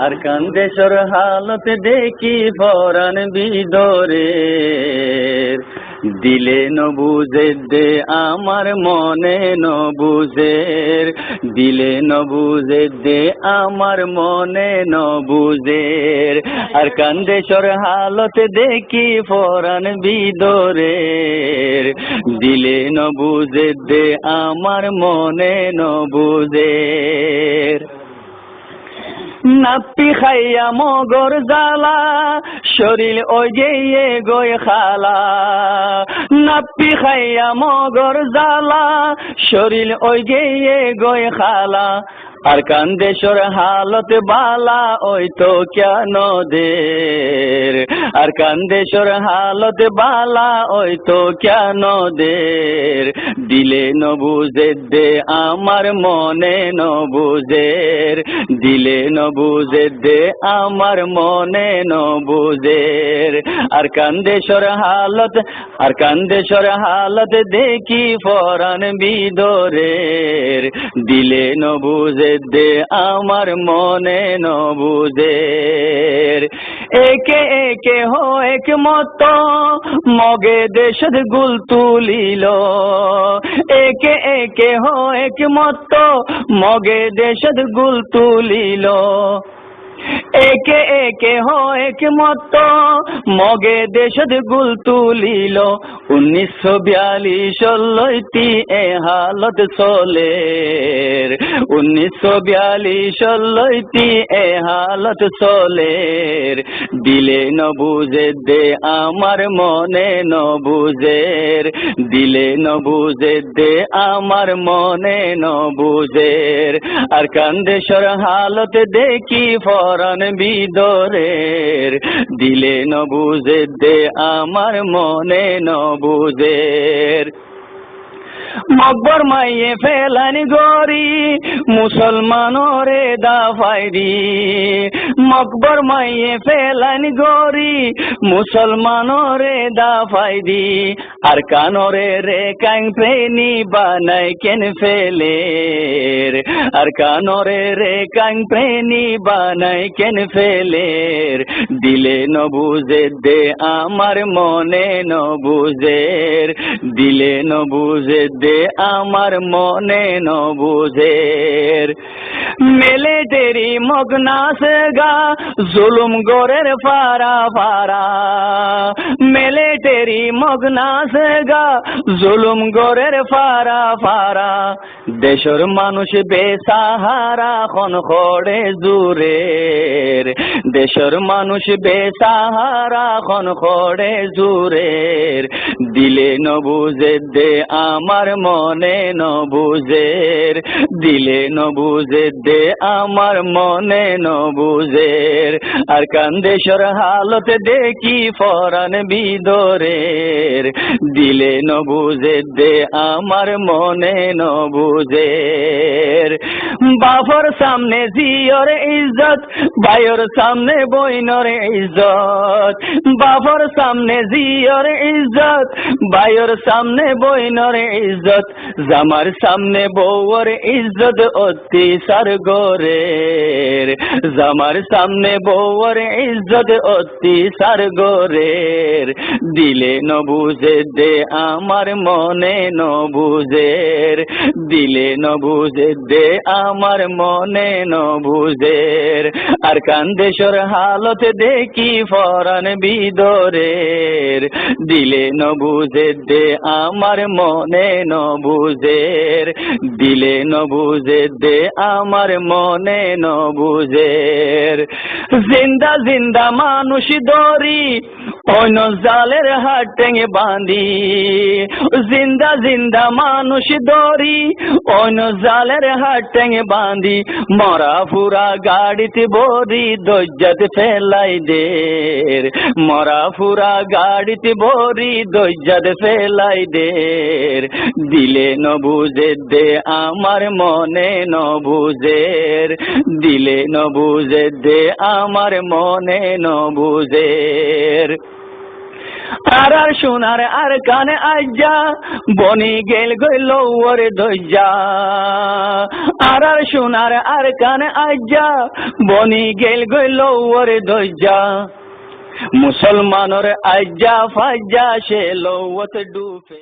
আর কান্দেশর হালত দেখি পরাণ বিদরের, দিলে নবুজে দে আমার মনে নবুজের, দিলে নবুজে দে আমার মনে নবুজের। আর কান্দেশর হালত দেখি পরাণ বিদরের, দিলে নবুজে দে আমার মনে নবুজের। নাপ্পি খাইয়া মগর জালা, শরীর ওই গিয়ে গই খালা। নাপ্পি খাইয়া মগর জালা, শরীর ওই গিয়ে গই খালা। আর কান্দেশর হালত বালা ওই তো কেন দের, আর কান্দেশর হালত বালা ওই তো কেন দের, দিলে নবুজে দে আমার মনে নবুজের, দিলে নবুজে দে আমার মনে নবুজের। আর কান্দেশর হালত, আর কান্দেশর হালত দেখি পরাণ বিদরের, দিলে নবুজে দে আমার মনে নবুজের। একে একে হো এক মত মগে দেশদ গুল তুলিল, একে একে হো এক মত মগে দেশদ গুল তুলিল। একে একে হো এক মত মগে দেশদ গুল তুলিল। 1942 লইতি এ হালত চলের, 1942 লইতি এ হালত চলের, দিলে নবুজে দে আমার মনে নবুজের, দিলে নবুজে দে আমার মনে নবুজের। আর কান্দেশর হালত দেখি পরাণ বিদরের, দিলে নবুজে দে আমার মনে নবুজের। মকবর মাইয়ে ফেলানি গরি মুসলমানরে দাফাইরি, মকবর মাইয়ে ফেলানি গরি মুসলমানরে দাফাইরি। আর কানরে রে কাং প্রেনি বানাই কেন ফেলের, আর কানরে রে কাং প্রেনি বানাই কেন ফেলের, দিলে নবুজে দে আমার মনে নবুজের, দিলে নবুজে দে আমার মনে নবুজের। মেলে তেরি মগনাস গা জুলুম গোরের ফারা ফারা, মেলে তেরি মগনাস গা জুলুম গোরের ফারা ফারা। দেশর মানুষ বেসাহারা খন খড়ে জুরের, দেশর মানুষ বেসাহারা খন খড়ে জুরের, দিলে নবুজে দে আমার মনে নবুজের, দিলে নবুজে দে আমার মনে নবুজের। আর কান্দেশর হালত দেখি পরাণ বিদরের, দিলে নবুজে দে আমার মনে নবুজের। বাপর সামনে জিয়র ইজ্জত, ভাইয়ের সামনে বইনর ইজ্জত, বাপর সামনে জিয়র ইজ্জত, ভাইয়ের সামনে বইনর ইজ্জত। জামার সামনে বউর ইজ্জত অতি সার গোরের, জামার সামনে বউর ইজ্জত অতি সার গোরের, দিলে নবুজে দে আমার মনে নবুজের, দিলে নবুজে দে আমার মনে নবুজের। আর কান্দেশর হালত দেখি পরাণ বিদরের, দিলে নবুজে দে আমার মনে নবুজের, দিলে নবুজে দে আমার মনে নবুজের। জিন্দা জিন্দা মানুষ দরি অন্য জালের হাত টেঙে বাঁধি, জিন্দা জিন্দা মানুষ দরি অন্য জালের হাত টেঙে বাঁধি। মরা ফুরা গাড়িতে বরি দজ্জাত ফেলাই দের, মরা ফুরা গাড়িতে বরি দজ্জাত ফেলাই দের, দিলে নবুজে দে আমার মনে নবুজের, দিলে নবুজে দে আমার মনে নবুজের। আর সোনার আর কানে আজ্জা বনি গেল গইল ওরে দজ্জা আর সোনার আর কানে আজ্জা বনি গেল গইল ওরে দজ্জা মুসলমানের আজ্জা ফাজ্জা সে লৌত ডুবে